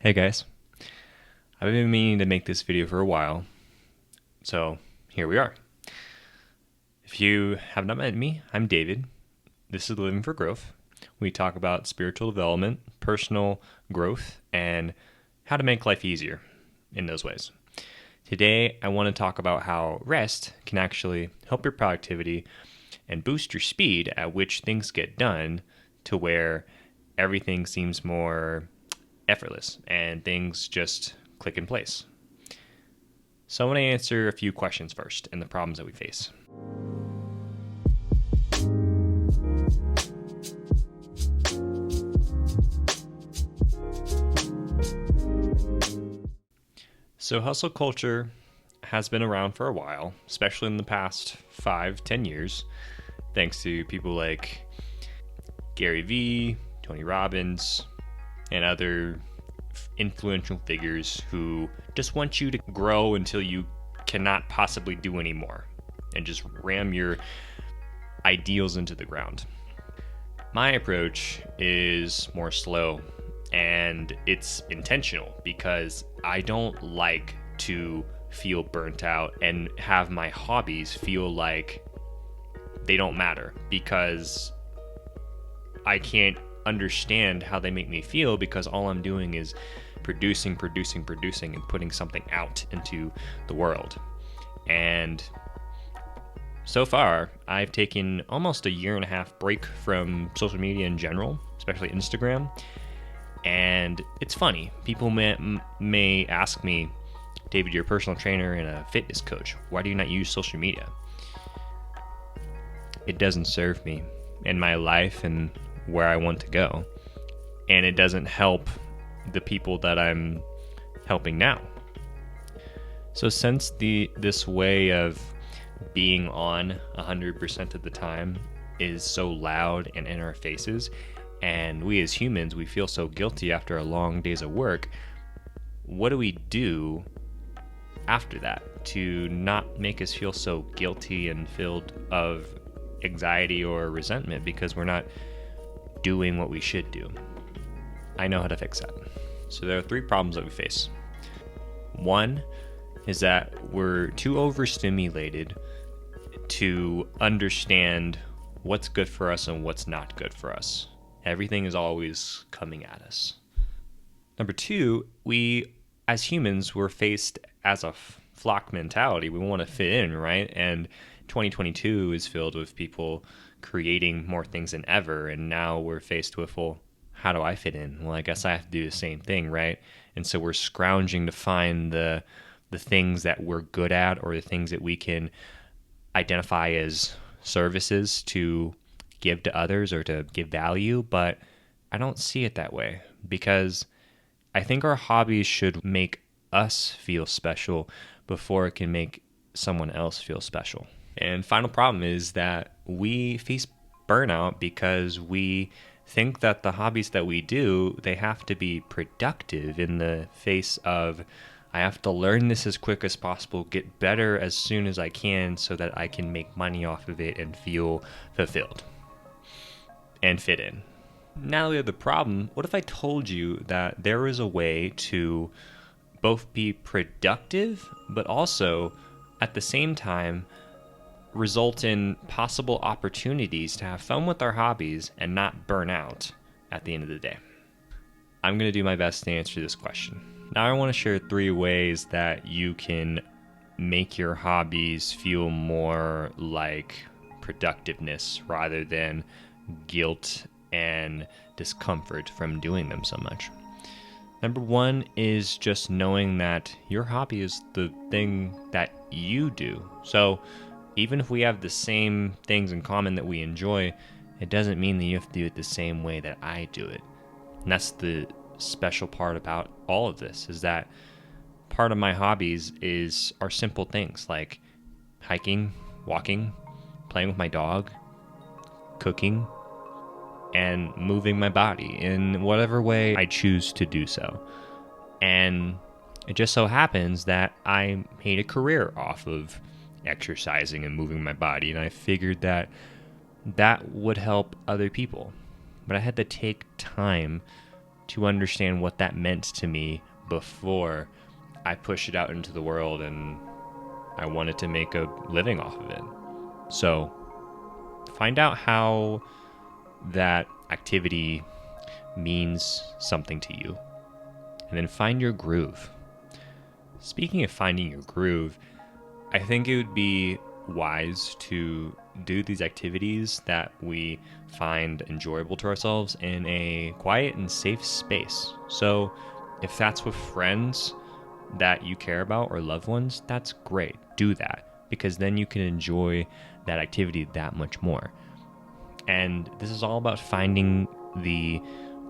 Hey guys, I've been meaning to make this video for a while, so here we are. If you have not met me, I'm David. This is Living for Growth. We talk about spiritual development, personal growth, and how to make life easier in those ways. Today, I want to talk about how rest can actually help your productivity and boost your speed at which things get done to where everything seems more effortless and things just click in place. So I want to answer a few questions first and the problems that we face. So hustle culture has been around for a while, especially in the past 5-10 years, thanks to people like Gary Vee, Tony Robbins, and other influential figures who just want you to grow until you cannot possibly do anymore and just ram your ideals into the ground. My approach is more slow and it's intentional because I don't like to feel burnt out and have my hobbies feel like they don't matter because I can't understand how they make me feel because all I'm doing is producing and putting something out into the world. And so far, I've taken almost a year and a half break from social media in general, especially Instagram. And it's funny. People may ask me, David, you're a personal trainer and a fitness coach. Why do you not use social media? It doesn't serve me in my life and where I want to go. And it doesn't help the people that I'm helping now. So since this way of being on 100% of the time is so loud and in our faces, and we as humans, we feel so guilty after a long days of work, what do we do after that to not make us feel so guilty and filled of anxiety or resentment because we're not doing what we should do? I know how to fix that. So there are 3 problems that we face. One is that we're too overstimulated to understand what's good for us and what's not good for us. Everything is always coming at us. Number 2, we as humans, we're faced as a flock mentality. We want to fit in, right? And 2022 is filled with people creating more things than ever, and now we're faced with, well, how do I fit in? Well, I guess I have to do the same thing, right? And so we're scrounging to find the things that we're good at or the things that we can identify as services to give to others or to give value, but I don't see it that way because I think our hobbies should make us feel special before it can make someone else feel special. And final problem is that we face burnout because we think that the hobbies that we do, they have to be productive in the face of, I have to learn this as quick as possible, get better as soon as I can so that I can make money off of it and feel fulfilled and fit in. Now we have the problem, what if I told you that there is a way to both be productive, but also at the same time result in possible opportunities to have fun with our hobbies and not burn out at the end of the day? I'm going to do my best to answer this question. Now I want to share 3 ways that you can make your hobbies feel more like productiveness rather than guilt and discomfort from doing them so much. Number 1 is just knowing that your hobby is the thing that you do. So even if we have the same things in common that we enjoy, it doesn't mean that you have to do it the same way that I do it. And that's the special part about all of this, is that part of my hobbies are simple things like hiking, walking, playing with my dog, cooking, and moving my body in whatever way I choose to do so. And it just so happens that I made a career off of exercising and moving my body, and I figured that that would help other people. But I had to take time to understand what that meant to me before I pushed it out into the world and I wanted to make a living off of it. So find out how that activity means something to you, and then find your groove. Speaking of finding your groove, I think it would be wise to do these activities that we find enjoyable to ourselves in a quiet and safe space. So if that's with friends that you care about or loved ones, that's great. Do that, because then you can enjoy that activity that much more. And this is all about finding the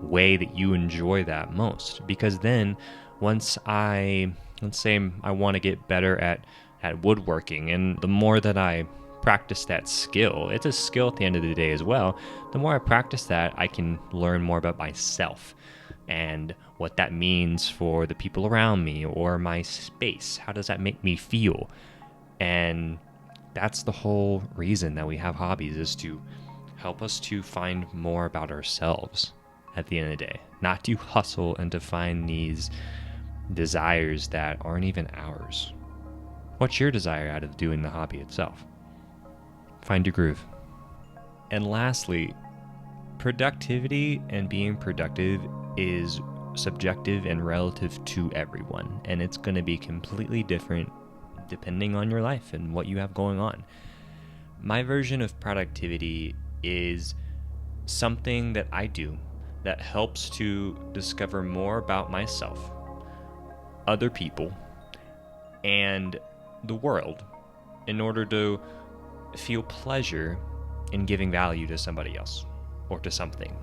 way that you enjoy that most, because then let's say I want to get better at woodworking, and the more that I practice that skill, it's a skill at the end of the day as well, the more I practice that, I can learn more about myself and what that means for the people around me or my space. How does that make me feel? And that's the whole reason that we have hobbies, is to help us to find more about ourselves at the end of the day, not to hustle and to find these desires that aren't even ours. What's your desire out of doing the hobby itself? Find your groove. And lastly, productivity and being productive is subjective and relative to everyone, and it's going to be completely different depending on your life and what you have going on. My version of productivity is something that I do that helps to discover more about myself, other people, and the world in order to feel pleasure in giving value to somebody else or to something.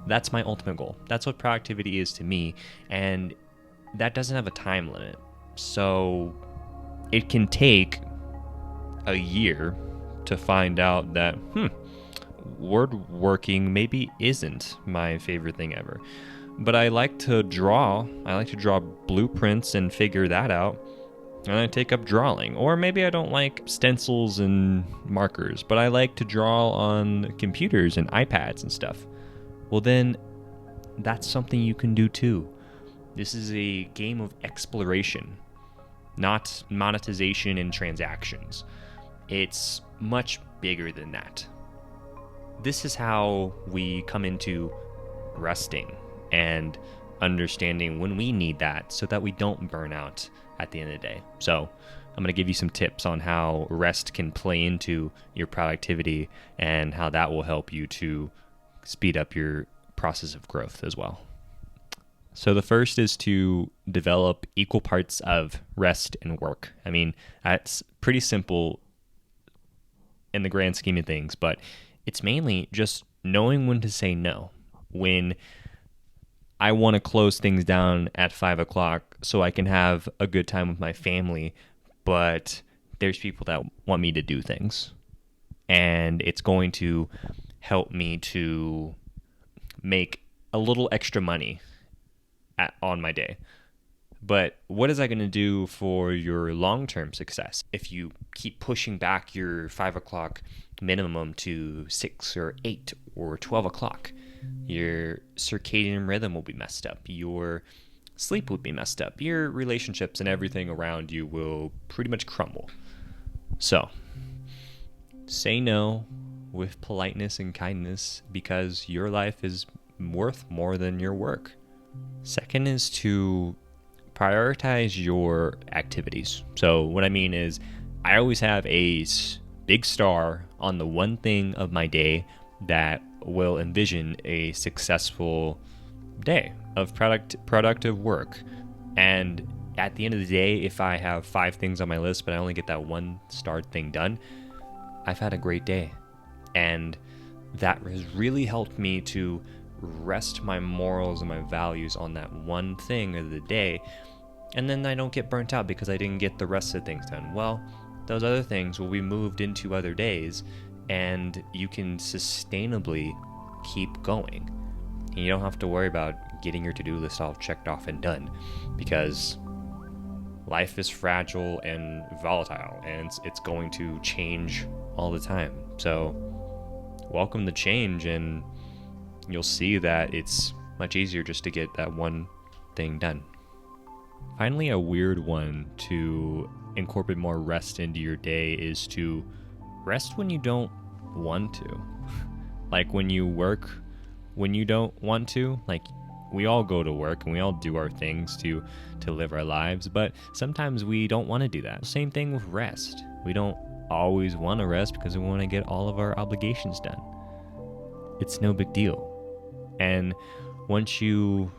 That's my ultimate goal. That's what productivity is to me, and that doesn't have a time limit. So it can take a year to find out that, woodworking maybe isn't my favorite thing ever. But I like to draw. I like to draw blueprints and figure that out. And I take up drawing. Or maybe I don't like stencils and markers, but I like to draw on computers and iPads and stuff. Well, then that's something you can do too. This is a game of exploration, not monetization and transactions. It's much bigger than that. This is how we come into resting and understanding when we need that so that we don't burn out at the end of the day. So I'm going to give you some tips on how rest can play into your productivity and how that will help you to speed up your process of growth as well. So the first is to develop equal parts of rest and work. I mean, that's pretty simple in the grand scheme of things, but it's mainly just knowing when to say no. When I want to close things down at 5 o'clock so I can have a good time with my family, but there's people that want me to do things. And it's going to help me to make a little extra money on my day. But what is that going to do for your long-term success? If you keep pushing back your 5 o'clock minimum to 6 or 8 or 12 o'clock, your circadian rhythm will be messed up. Your sleep will be messed up. Your relationships and everything around you will pretty much crumble. So, say no with politeness and kindness, because your life is worth more than your work. Second is to prioritize your activities. So what I mean is, I always have a big star on the one thing of my day that will envision a successful day of productive work. And at the end of the day, if I have 5 things on my list, but I only get that one starred thing done, I've had a great day. And that has really helped me to rest my morals and my values on that one thing of the day. And then I don't get burnt out because I didn't get the rest of the things done. Well, those other things will be moved into other days, and you can sustainably keep going. And you don't have to worry about getting your to-do list all checked off and done, because life is fragile and volatile, and it's going to change all the time. So welcome the change, and you'll see that it's much easier just to get that one thing done. Finally, a weird one to incorporate more rest into your day is to rest when you don't want to. Like when you work when you don't want to. Like we all go to work and we all do our things to live our lives, but sometimes we don't want to do that. Same thing with rest. We don't always want to rest because we want to get all of our obligations done. It's no big deal. And once you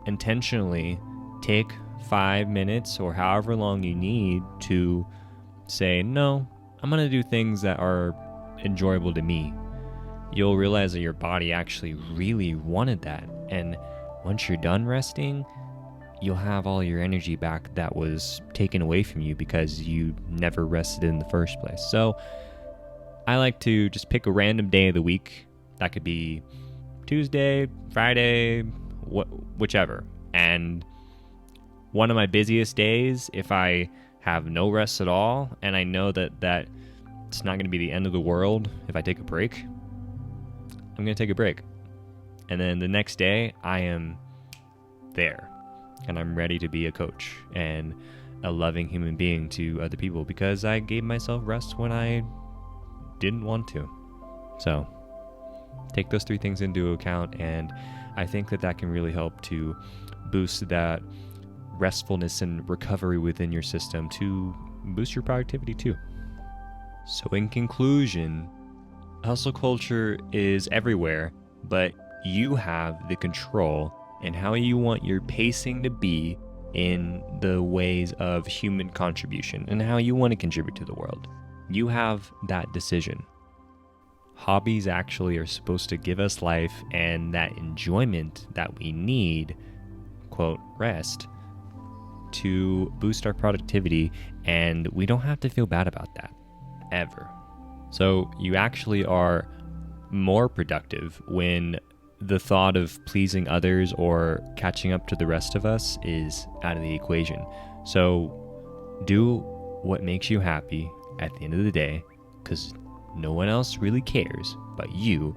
intentionally take 5 minutes or however long you need to say, no, I'm going to do things that are enjoyable to me, you'll realize that your body actually really wanted that. And once you're done resting, you'll have all your energy back that was taken away from you because you never rested in the first place. So I like to just pick a random day of the week. That could be Tuesday, Friday, whichever. And one of my busiest days, if I have no rest at all, and I know that it's not going to be the end of the world if I take a break, I'm going to take a break. And then the next day, I am there. And I'm ready to be a coach and a loving human being to other people because I gave myself rest when I didn't want to. So take those 3 things into account, and I think that can really help to boost that restfulness and recovery within your system to boost your productivity too. So in conclusion, hustle culture is everywhere, but you have the control in how you want your pacing to be in the ways of human contribution and how you want to contribute to the world. You have that decision. Hobbies actually are supposed to give us life and that enjoyment that we need, quote, rest, to boost our productivity, and we don't have to feel bad about that, ever. So you actually are more productive when the thought of pleasing others or catching up to the rest of us is out of the equation. So do what makes you happy at the end of the day, because no one else really cares but you,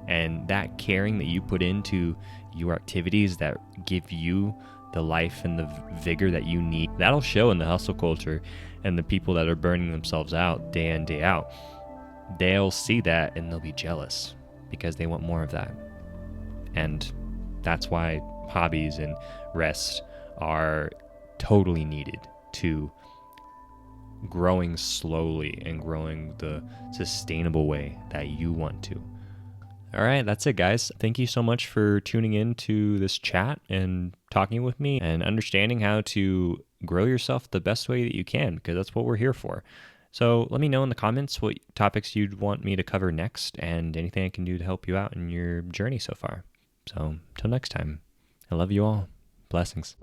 and that caring that you put into your activities that give you the life and the vigor that you need, that'll show in the hustle culture. And the people that are burning themselves out day in, day out, they'll see that and they'll be jealous because they want more of that. And that's why hobbies and rest are totally needed to growing slowly and growing the sustainable way that you want to. All right, that's it, guys. Thank you so much for tuning in to this chat and talking with me and understanding how to grow yourself the best way that you can, because that's what we're here for. So let me know in the comments what topics you'd want me to cover next and anything I can do to help you out in your journey so far. So until next time, I love you all. Blessings.